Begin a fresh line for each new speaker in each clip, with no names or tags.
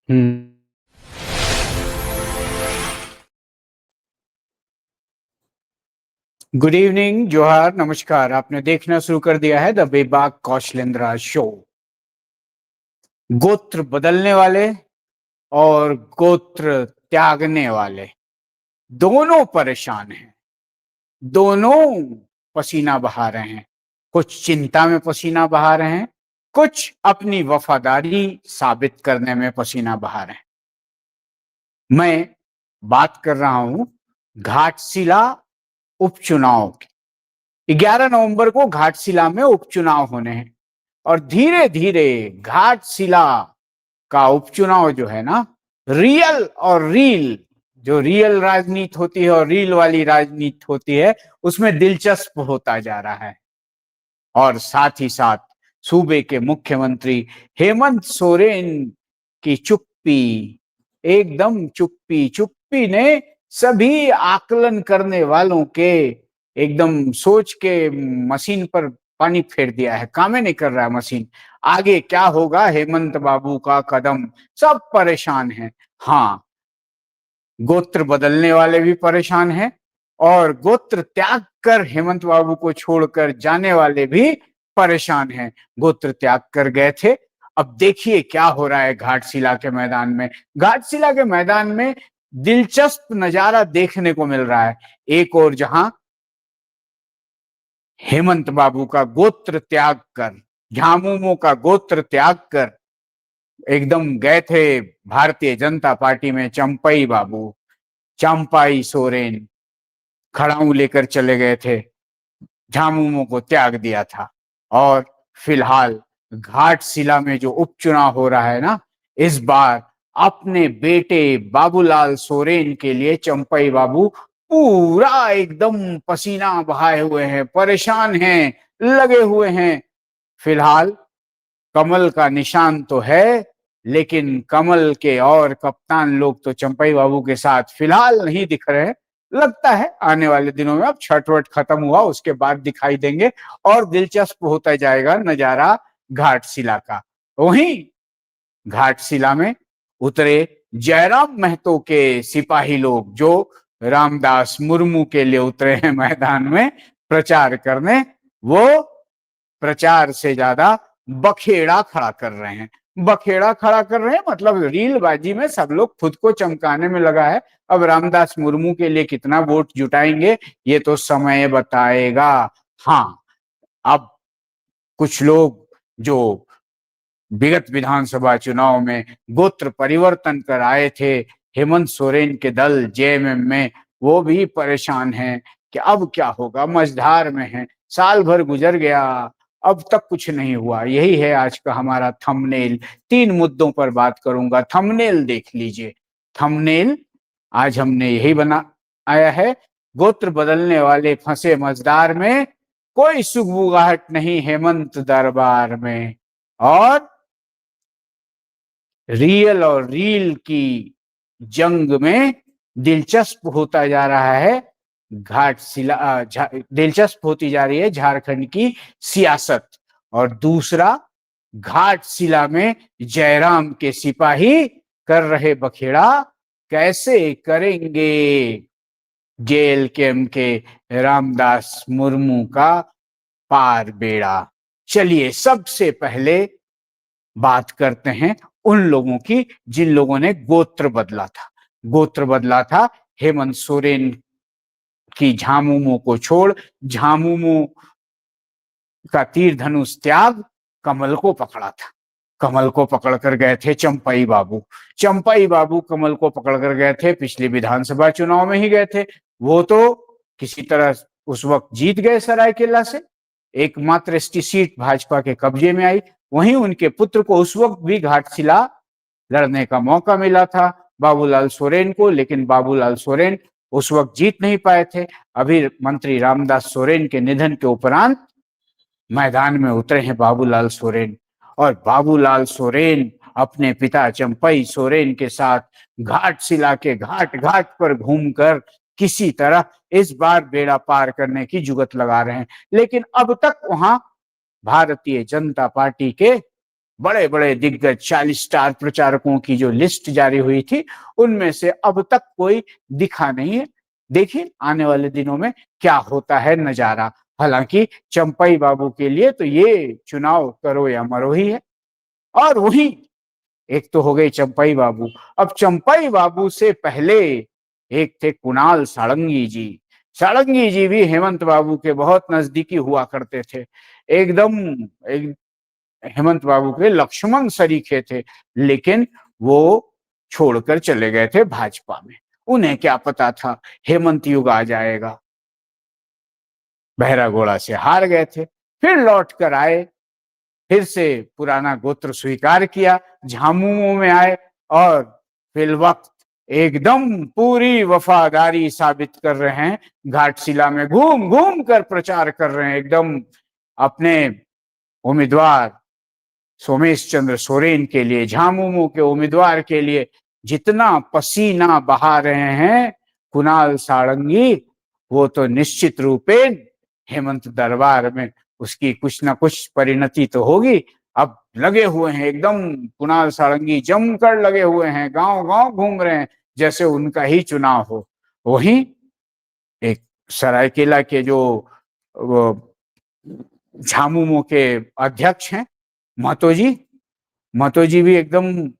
हम्म। Good evening, जोहार, नमस्कार। आपने देखना शुरू कर दिया है द बेबाक कौशलेंद्रा शो। गोत्र बदलने वाले और गोत्र त्यागने वाले दोनों परेशान हैं। दोनों पसीना बहा रहे हैं। कुछ चिंता में पसीना बहा रहे हैं, कुछ अपनी वफादारी साबित करने में पसीना बहा रहे हैं। मैं बात कर रहा हूं घाटशिला उपचुनाव की। 11 नवंबर को घाटशिला में उपचुनाव होने हैं और धीरे धीरे घाटशिला का उपचुनाव जो है ना, रियल और रील, जो रियल राजनीति होती है और रील वाली राजनीति होती है, उसमें दिलचस्प होता जा रहा है। और साथ ही साथ सूबे के मुख्यमंत्री हेमंत सोरेन की चुप्पी, एकदम चुप्पी चुप्पी ने सभी आकलन करने वालों के एकदम सोच के मशीन पर पानी फेर दिया है। काम ही नहीं कर रहा है मशीन। आगे क्या होगा हेमंत बाबू का कदम, सब परेशान हैं। हाँ, गोत्र बदलने वाले भी परेशान हैं और गोत्र त्याग कर हेमंत बाबू को छोड़कर जाने वाले भी परेशान हैं। गोत्र त्याग कर गए थे। अब देखिए क्या हो रहा है घाटशिला के मैदान में। घाटशिला के मैदान में दिलचस्प नजारा देखने को मिल रहा है। एक और जहां हेमंत बाबू का गोत्र त्याग कर, झामुमो का गोत्र त्याग कर एकदम गए थे भारतीय जनता पार्टी में चंपई बाबू, चंपाई सोरेन खड़ाऊ लेकर चले गए थे, झामुमो को त्याग दिया था। और फिलहाल घाटशिला में जो उपचुनाव हो रहा है ना, इस बार अपने बेटे बाबूलाल सोरेन के लिए चंपई बाबू पूरा एकदम पसीना बहाए हुए हैं, परेशान हैं, लगे हुए हैं। फिलहाल कमल का निशान तो है, लेकिन कमल के और कप्तान लोग तो चंपई बाबू के साथ फिलहाल नहीं दिख रहे हैं। लगता है आने वाले दिनों में, अब छठ वट खत्म हुआ उसके बाद दिखाई देंगे और दिलचस्प होता जाएगा नजारा घाटशिला का। वहीं घाटशिला में उतरे जयराम महतो के सिपाही लोग, जो रामदास मुर्मू के लिए उतरे हैं मैदान में प्रचार करने। वो प्रचार से ज्यादा बखेड़ा खड़ा कर रहे हैं। बखेड़ा खड़ा कर रहे हैं मतलब रीलबाजी में सब लोग खुद को चमकाने में लगा है। अब रामदास मुर्मू के लिए कितना वोट जुटाएंगे ये तो समय बताएगा। हाँ, अब कुछ लोग जो विगत विधानसभा चुनाव में गोत्र परिवर्तन कर आए थे हेमंत सोरेन के दल जेएमएम में, वो भी परेशान हैं कि अब क्या होगा। मझधार में हैं, साल भर गुजर गया, अब तक कुछ नहीं हुआ। यही है आज का हमारा थंबनेल। 3 मुद्दों पर बात करूंगा। थंबनेल देख लीजिए। थंबनेल आज हमने यही बना आया है, गोत्र बदलने वाले फंसे मझधार में, कोई सुगबुगाहट नहीं हेमंत दरबार में। और रियल और रील की जंग में दिलचस्प होता जा रहा है घाटशिला, दिलचस्प होती जा रही है झारखंड की सियासत। और दूसरा, घाटशिला में जयराम के सिपाही कर रहे बखेड़ा, कैसे करेंगे जेएलकेएम के रामदास मुर्मू का पार बेड़ा। चलिए सबसे पहले बात करते हैं उन लोगों की जिन लोगों ने गोत्र बदला था। गोत्र बदला था हेमंत सोरेन की झामुमो को छोड़, झामुमो का तीर धनुष त्याग कमल को पकड़ा था। कमल को पकड़कर गए थे चंपई बाबू। चंपई बाबू कमल को पकड़कर गए थे, पिछले विधानसभा चुनाव में ही गए थे। वो तो किसी तरह उस वक्त जीत गए सरायकेला से, एकमात्र एसटी सीट भाजपा के कब्जे में आई। वहीं उनके पुत्र को उस वक्त भी घाटशिला लड़ने का मौका मिला था, बाबूलाल सोरेन को, लेकिन बाबूलाल सोरेन उस वक्त जीत नहीं पाए थे। अभी मंत्री रामदास सोरेन के निधन के उपरांत मैदान में उतरे हैं बाबूलाल सोरेन। और बाबूलाल सोरेन अपने पिता चंपई सोरेन के साथ घाटशिला के घाट घाट पर घूमकर किसी तरह इस बार बेड़ा पार करने की जुगत लगा रहे हैं। लेकिन अब तक वहां भारतीय जनता पार्टी के बड़े बड़े दिग्गज 40 स्टार प्रचारकों की जो लिस्ट जारी हुई थी, उनमें से अब तक कोई दिखा नहीं है। देखिए आने वाले दिनों में क्या होता है नजारा। हालांकि चंपई बाबू के लिए तो ये चुनाव करो या मरो ही है। और वही एक तो हो गई चंपई बाबू, अब चंपई बाबू से पहले एक थे कुणाल सारंगी जी। सारंगी जी भी हेमंत बाबू के बहुत नजदीकी हुआ करते थे, एकदम एक हेमंत बाबू के लक्ष्मण सरीखे थे। लेकिन वो छोड़कर चले गए थे भाजपा में। उन्हें क्या पता था हेमंत युग आ जाएगा। बहरा घोड़ा से हार गए थे, फिर लौट कर आए, फिर से पुराना गोत्र स्वीकार किया, झामुमो में आए और फिल वक्त एकदम पूरी वफादारी साबित कर रहे हैं। घाटशिला में घूम घूम कर प्रचार कर रहे हैं, एकदम अपने उम्मीदवार सोमेश चंद्र सोरेन के लिए, झामुमो के उम्मीदवार के लिए जितना पसीना बहा रहे हैं कुणाल सारंगी, वो तो निश्चित रूपेण हेमंत दरबार में उसकी कुछ ना कुछ परिणति तो होगी। अब लगे हुए हैं एकदम कुणाल सारंगी, जमकर लगे हुए हैं, गांव गांव घूम रहे हैं जैसे उनका ही चुनाव हो। वहीं एक सरायकेला के जो झामुमो के अध्यक्ष हैं महतो जी भी एकदम,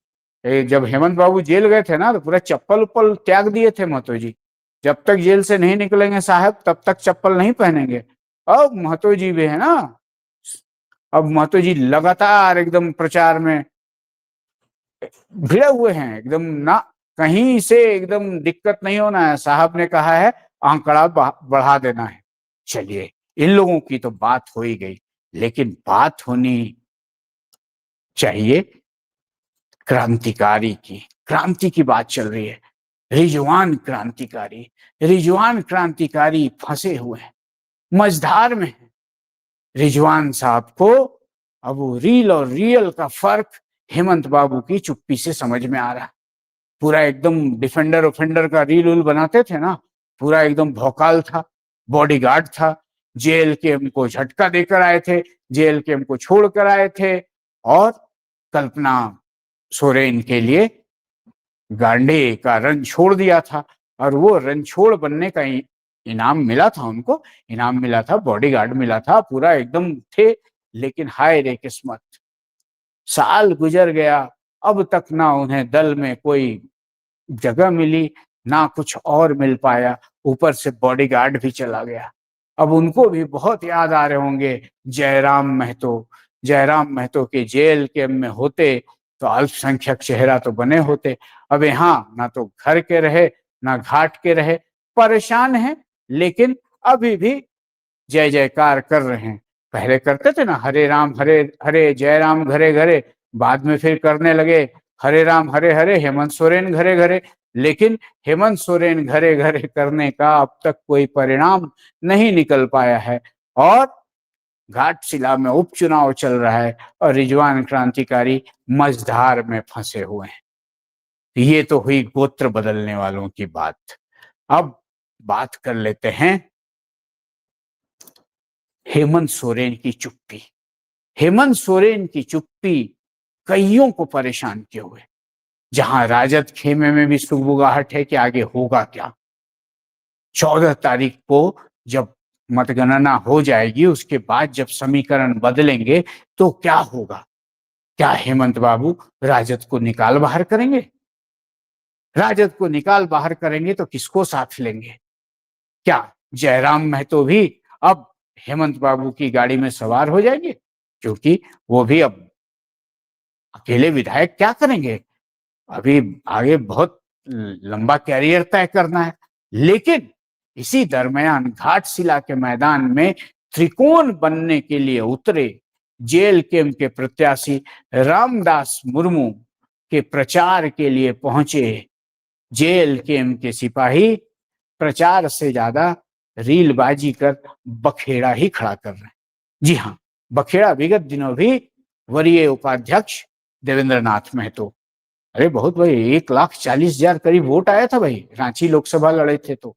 जब हेमंत बाबू जेल गए थे ना तो पूरा चप्पल उप्पल त्याग दिए थे महतो जी। जब तक जेल से नहीं निकलेंगे साहब तब तक चप्पल नहीं पहनेंगे। अब महतो जी भी है ना, अब महतो जी लगातार एकदम प्रचार में भिड़े हुए हैं एकदम, ना कहीं से एकदम दिक्कत नहीं होना है। साहब ने कहा है आंकड़ा बढ़ा देना है। चलिए इन लोगों की तो बात हो ही गई, लेकिन बात होनी चाहिए क्रांतिकारी की। क्रांति की बात चल रही है, रिजवान क्रांतिकारी फंसे हुए हैं, मझधार में है। रिजवान साहब को अब वो रील और रियल का फर्क हेमंत बाबू की चुप्पी से समझ में आ रहा है। पूरा एकदम डिफेंडर ओफेंडर का रील उल बनाते थे ना, पूरा एकदम भौकाल था, बॉडीगार्ड था, जेल के हमको झटका देकर आए थे, जेल के हमको छोड़ कर आए थे, और कल्पना सोरेन के लिए गांडे का रन छोड़ दिया था। और वो रन छोड़ बनने का इनाम मिला था उनको, इनाम मिला था, बॉडीगार्ड मिला था, पूरा एकदम थे। लेकिन हाय रे किस्मत, साल गुजर गया, अब तक ना उन्हें दल में कोई जगह मिली, ना कुछ और मिल पाया, ऊपर से बॉडीगार्ड भी चला गया। अब उनको भी बहुत याद आ रहे होंगे जयराम महतो। जयराम महतो के जेल के में होते तो अल्पसंख्यक चेहरा तो बने होते। अब यहाँ ना तो घर के रहे ना घाट के रहे, परेशान हैं, लेकिन अभी भी जय जयकार कर रहे हैं। पहले करते थे ना हरे राम हरे हरे जय राम घरे घरे, बाद में फिर करने लगे हरे राम हरे हरे हेमंत सोरेन घरे घरे। लेकिन हेमंत सोरेन घरे घरे करने का अब तक कोई परिणाम नहीं निकल पाया है, और घाटशिला में उपचुनाव चल रहा है और रिजवान क्रांतिकारी मझधार में फंसे हुए हैं। ये तो हुई गोत्र बदलने वालों की बात। अब बात कर लेते हैं हेमंत सोरेन की चुप्पी। हेमंत सोरेन की चुप्पी कईयों को परेशान किए हुए। जहां राजद खेमे में भी सुगबुगाहट है कि आगे होगा क्या। 14 तारीख को जब मतगणना हो जाएगी, उसके बाद जब समीकरण बदलेंगे तो क्या होगा। क्या हेमंत बाबू राजद को निकाल बाहर करेंगे? राजद को निकाल बाहर करेंगे तो किसको साथ लेंगे? क्या जयराम महतो भी अब हेमंत बाबू की गाड़ी में सवार हो जाएंगे? क्योंकि वो भी अब अकेले विधायक क्या करेंगे, अभी आगे बहुत लंबा कैरियर तय करना है। लेकिन इसी दरमियान घाटशिला के मैदान में त्रिकोण बनने के लिए उतरे जेल कैंप के प्रत्याशी रामदास मुर्मू के प्रचार के लिए पहुंचे जेल कैंप के सिपाही प्रचार से ज्यादा रीलबाजी कर बखेड़ा ही खड़ा कर रहे हैं। जी हाँ, बखेड़ा विगत दिनों भी वरीय उपाध्यक्ष देवेंद्र नाथ महतो, अरे बहुत भाई 1,40,000 करीब वोट आया था भाई, रांची लोकसभा लड़े थे तो।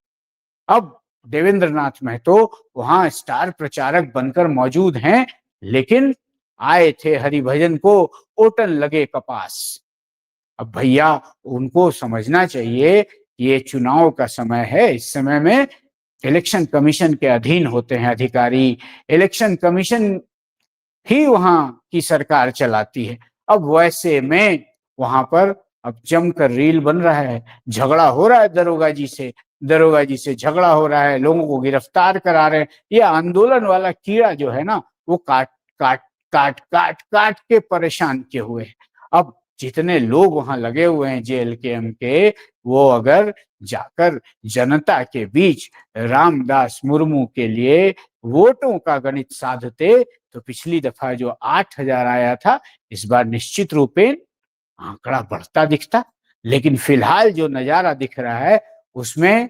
अब देवेंद्र नाथ महतो वहां स्टार प्रचारक बनकर मौजूद हैं, लेकिन आए थे हरिभजन को ओटन लगे कपास। अब भैया उनको समझना चाहिए कि ये चुनाव का समय है, इस समय में इलेक्शन कमीशन के अधीन होते हैं अधिकारी, इलेक्शन कमीशन ही वहां की सरकार चलाती है। अब वैसे में वहां पर अब जमकर रील बन रहा है, झगड़ा हो रहा है दरोगा जी से, दरोगा जी से झगड़ा हो रहा है, लोगों को गिरफ्तार करा रहे हैं। ये आंदोलन वाला कीड़ा जो है ना, वो काट काट काट काट काट के परेशान किए हुए है। अब जितने लोग वहां लगे हुए हैं जेएलकेएम के, वो अगर जाकर जनता के बीच रामदास मुर्मू के लिए वोटों का गणित साधते, तो पिछली दफा जो 8,000 आया था, इस बार निश्चित रूपेण आंकड़ा बढ़ता दिखता। लेकिन फिलहाल जो नजारा दिख रहा है, उसमें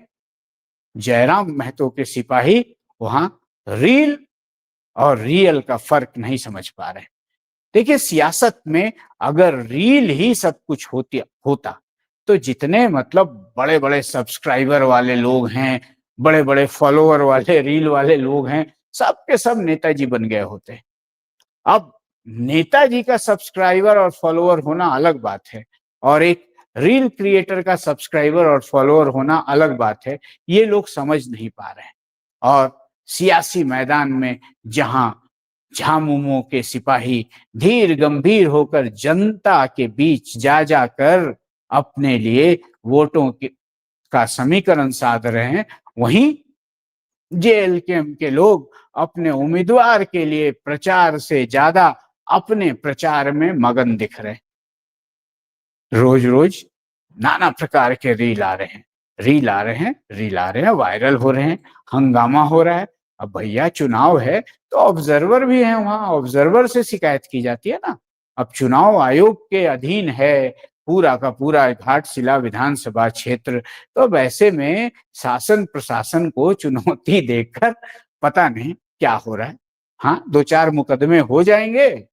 जयराम महतो के सिपाही वहां रील और रियल का फर्क नहीं समझ पा रहे। देखिए, सियासत में अगर रील ही सब कुछ होता तो जितने मतलब बड़े बड़े सब्सक्राइबर वाले लोग हैं, बड़े बड़े फॉलोअर वाले रील वाले लोग हैं, सब के सब नेताजी बन गए होते। अब नेताजी का सब्सक्राइबर और फॉलोअर होना अलग बात है, और एक रील क्रिएटर का सब्सक्राइबर और फॉलोअर होना अलग बात है। ये लोग समझ नहीं पा रहे हैं। और सियासी मैदान में जहां झामुमो के सिपाही धीर गंभीर होकर जनता के बीच जा जाकर अपने लिए वोटों का समीकरण साध रहे हैं, वहीं जेएलकेएम के लोग अपने उम्मीदवार के लिए प्रचार से ज्यादा अपने प्रचार में मगन दिख रहे हैं। रोज रोज नाना प्रकार के रील आ रहे हैं, रील आ रहे हैं, रील आ रहे हैं, वायरल हो रहे हैं, हंगामा हो रहा है। अब भैया चुनाव है तो ऑब्जर्वर भी है वहां, ऑब्जर्वर से शिकायत की जाती है ना। अब चुनाव आयोग के अधीन है पूरा का पूरा घाटशिला विधानसभा क्षेत्र, तो वैसे में शासन प्रशासन को चुनौती देकर पता नहीं क्या हो रहा है। हाँ, दो चार मुकदमे हो जाएंगे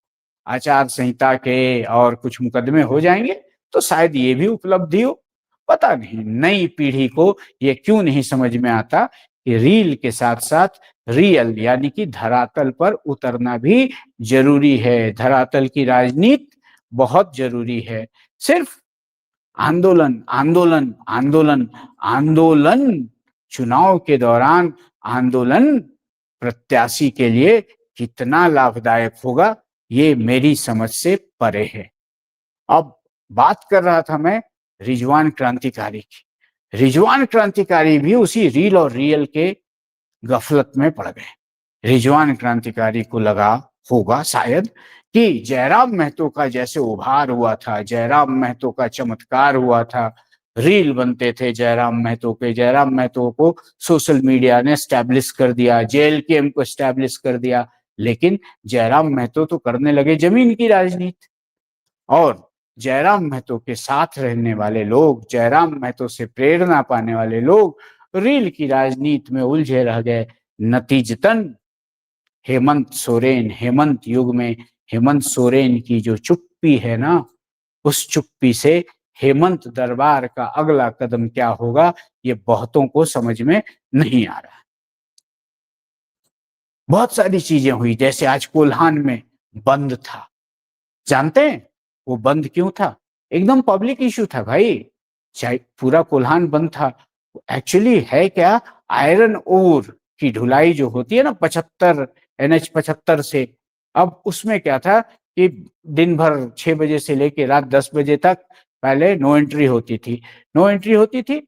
आचार संहिता के, और कुछ मुकदमे हो जाएंगे, तो शायद ये भी उपलब्धि हो। पता नहीं नई पीढ़ी को ये क्यों नहीं समझ में आता कि रील के साथ साथ रियल यानी कि धरातल पर उतरना भी जरूरी है, धरातल की राजनीति बहुत जरूरी है। सिर्फ आंदोलन आंदोलन आंदोलन आंदोलन, चुनाव के दौरान आंदोलन प्रत्याशी के लिए कितना लाभदायक होगा, ये मेरी समझ से परे है। अब बात कर रहा था मैं रिजवान क्रांतिकारी की। रिजवान क्रांतिकारी भी उसी रील और रियल के गफलत में पड़ गए। रिजवान क्रांतिकारी को लगा होगा शायद कि जयराम महतो का जैसे उभार हुआ था, जयराम महतो का चमत्कार हुआ था, रील बनते थे जयराम महतो के, जयराम महतो को सोशल मीडिया ने स्टैब्लिश कर दिया, जेएलकेएम को स्टैब्लिश कर दिया। लेकिन जयराम महतो तो करने लगे जमीन की राजनीति, और जयराम महतो के साथ रहने वाले लोग, जयराम महतो से प्रेरणा पाने वाले लोग रील की राजनीति में उलझे रह गए। नतीजतन हेमंत सोरेन, हेमंत युग में हेमंत सोरेन की जो चुप्पी है ना, उस चुप्पी से हेमंत दरबार का अगला कदम क्या होगा, ये बहुतों को समझ में नहीं आ रहा। बहुत सारी चीजें हुई, जैसे आज कोल्हान में बंद था, जानते हैं वो बंद क्यों था? एकदम पब्लिक इशू था भाई, चाहे पूरा कोल्हान बंद था। एक्चुअली है क्या, आयरन ओर की ढुलाई जो होती है ना 75 NH 75 से, अब उसमें क्या था कि दिन भर 6 बजे से लेके रात 10 बजे तक पहले नो एंट्री होती थी, नो एंट्री होती थी।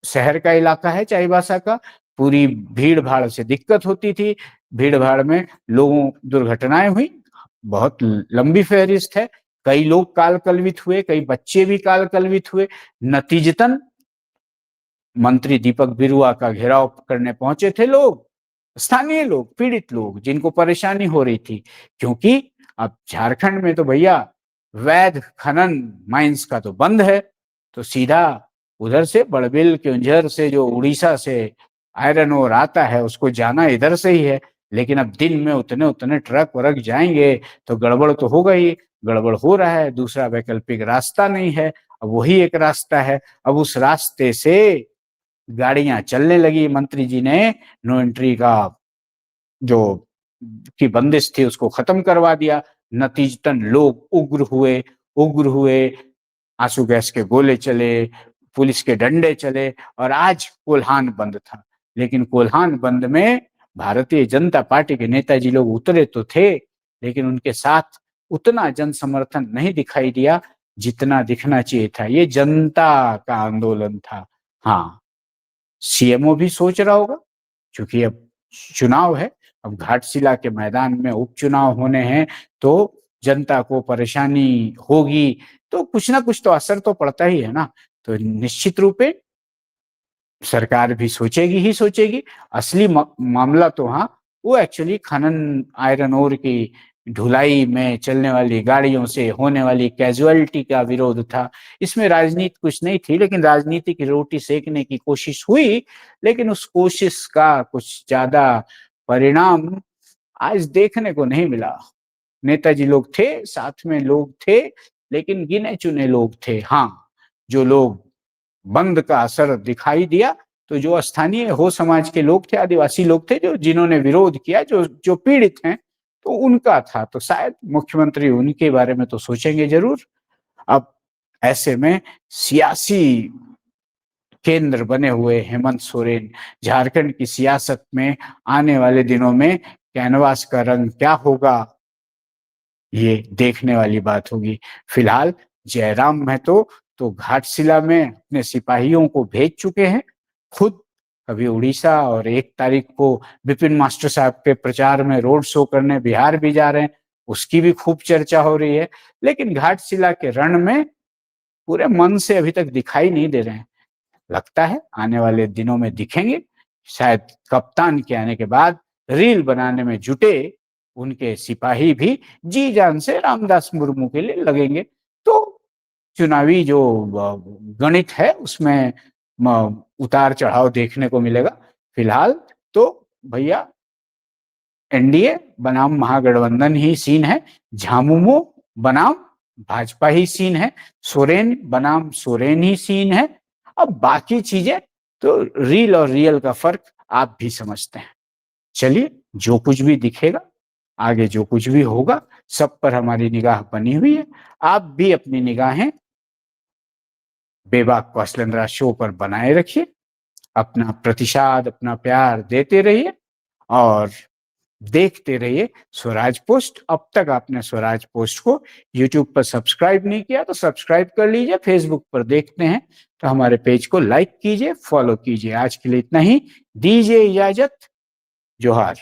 शहर का इलाका है चाईबासा का, पूरी भीड़ भाड़ से दिक्कत होती थी, भीड़ भाड़ में लोगों दुर्घटनाएं हुई, बहुत लंबी फहरिस्त है। कई लोग काल कलवित हुए, कई बच्चे भी काल कलवित हुए। नतीजतन मंत्री दीपक बिरुआ का घेराव करने पहुंचे थे लोग, स्थानीय लोग, पीड़ित लोग, जिनको परेशानी हो रही थी। क्योंकि अब झारखंड में तो भैया वैध खनन माइंस का तो बंद है, तो सीधा उधर से बड़बिल क्योंझर से जो उड़ीसा से आयरन ओर आता है, उसको जाना इधर से ही है। लेकिन अब दिन में उतने उतने ट्रक वरक जाएंगे तो गड़बड़ तो होगा ही, गड़बड़ हो रहा है। दूसरा वैकल्पिक रास्ता नहीं है, अब वही एक रास्ता है। अब उस रास्ते से गाड़ियां चलने लगी। मंत्री जी ने नो एंट्री का जो की बंदिश थी उसको खत्म करवा दिया, नतीजतन लोग उग्र हुए, आंसू गैस के गोले चले, पुलिस के डंडे चले और आज कोल्हान बंद था। लेकिन कोल्हान बंद में भारतीय जनता पार्टी के नेताजी लोग उतरे तो थे, लेकिन उनके साथ उतना जन समर्थन नहीं दिखाई दिया जितना दिखना चाहिए था। ये जनता का आंदोलन था। हाँ, सीएमओ भी सोच रहा होगा, क्योंकि अब चुनाव है, अब घाटशिला के मैदान में उपचुनाव होने हैं, तो जनता को परेशानी होगी, तो कुछ ना कुछ तो असर तो पड़ता ही है ना। तो निश्चित रूप से सरकार भी सोचेगी ही सोचेगी। असली मामला तो हाँ, वो एक्चुअली खनन आयरन ओर की ढुलाई में चलने वाली गाड़ियों से होने वाली कैजुअलिटी का विरोध था। इसमें राजनीति कुछ नहीं थी, लेकिन राजनीति की रोटी सेकने की कोशिश हुई, लेकिन उस कोशिश का कुछ ज्यादा परिणाम आज देखने को नहीं मिला। नेताजी लोग थे, साथ में लोग थे, लेकिन गिने चुने लोग थे। हाँ, जो लोग बंद का असर दिखाई दिया, तो जो स्थानीय हो समाज के लोग थे, आदिवासी लोग थे, जो जिन्होंने विरोध किया, जो जो पीड़ित हैं, तो उनका था। तो शायद मुख्यमंत्री उनके बारे में तो सोचेंगे जरूर। अब ऐसे में सियासी केंद्र बने हुए हेमंत सोरेन, झारखंड की सियासत में आने वाले दिनों में कैनवास का रंग क्या होगा, ये देखने वाली बात होगी। फिलहाल जयराम महतो तो घाटशिला में अपने सिपाहियों को भेज चुके हैं खुद, अभी उड़ीसा, और 1 तारीख को विपिन मास्टर साहब के प्रचार में रोड शो करने बिहार भी जा रहे हैं, उसकी भी खूब चर्चा हो रही है। लेकिन घाटशिला के रण में पूरे मन से अभी तक दिखाई नहीं दे रहे हैं। लगता है आने वाले दिनों में दिखेंगे। शायद कप्तान के आने के बाद रील बनाने में जुटे उनके सिपाही भी जी जान से रामदास मुर्मू के लिए लगेंगे। तो चुनावी जो गणित है उसमें उतार चढ़ाव देखने को मिलेगा। फिलहाल तो भैया एनडीए बनाम महागठबंधन ही सीन है, झामुमो बनाम भाजपा ही सीन है, सोरेन बनाम सोरेन ही सीन है। अब बाकी चीजें तो रील और रियल का फर्क आप भी समझते हैं। चलिए, जो कुछ भी दिखेगा, आगे जो कुछ भी होगा, सब पर हमारी निगाह बनी हुई है। आप भी अपनी निगाहें बेबाक कौशलेंद्र शो पर बनाए रखिए, अपना प्रतिसाद, अपना प्यार देते रहिए और देखते रहिए स्वराज पोस्ट। अब तक आपने स्वराज पोस्ट को यूट्यूब पर सब्सक्राइब नहीं किया तो सब्सक्राइब कर लीजिए। फेसबुक पर देखते हैं तो हमारे पेज को लाइक कीजिए, फॉलो कीजिए। आज के लिए इतना ही, दीजिए इजाजत। जोहार।